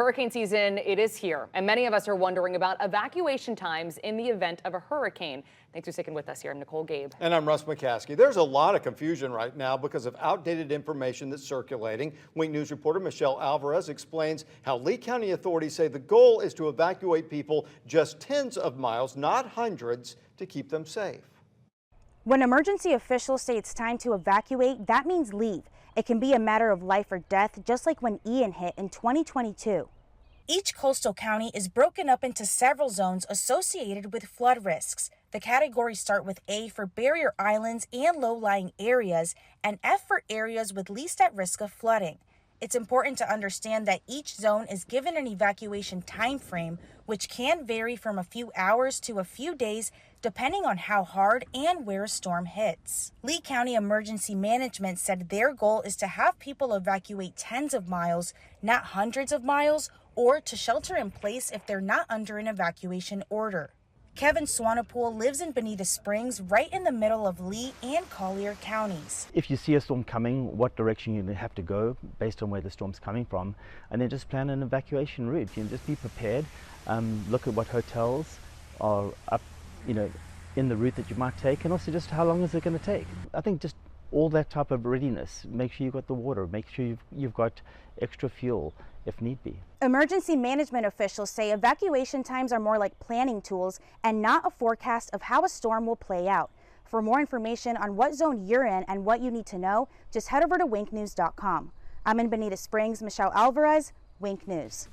Hurricane season, it is here, and many of us are wondering about evacuation times in the event of a hurricane. Thanks for sticking with us here. I'm Nicole Gabe. And I'm Russ McCaskey. There's a lot of confusion right now because of outdated information that's circulating. Wink News reporter Michelle Alvarez explains how Lee County authorities say the goal is to evacuate people just tens of miles, not hundreds, to keep them safe. When emergency officials say it's time to evacuate, that means leave. It can be a matter of life or death, just like when Ian hit in 2022. Each coastal county is broken up into several zones associated with flood risks. The categories start with A for barrier islands and low-lying areas, and F for areas with least at risk of flooding. It's important to understand that each zone is given an evacuation time frame, which can vary from a few hours to a few days, depending on how hard and where a storm hits. Lee County Emergency Management said their goal is to have people evacuate tens of miles, not hundreds of miles, or to shelter in place if they're not under an evacuation order. Kevin Swanepoel lives in Bonita Springs, right in the middle of Lee and Collier counties. If you see a storm coming, what direction you have to go based on where the storm's coming from, and then just plan an evacuation route. You know, just be prepared. Look at what hotels are up, in the route that you might take, and also just how long is it going to take. I think just all that type of readiness. Make sure you've got the water. Make sure you've got extra fuel if need be. Emergency management officials say evacuation times are more like planning tools and not a forecast of how a storm will play out. For more information on what zone you're in and what you need to know, just head over to winknews.com. I'm in Bonita Springs, Michelle Alvarez, Wink News.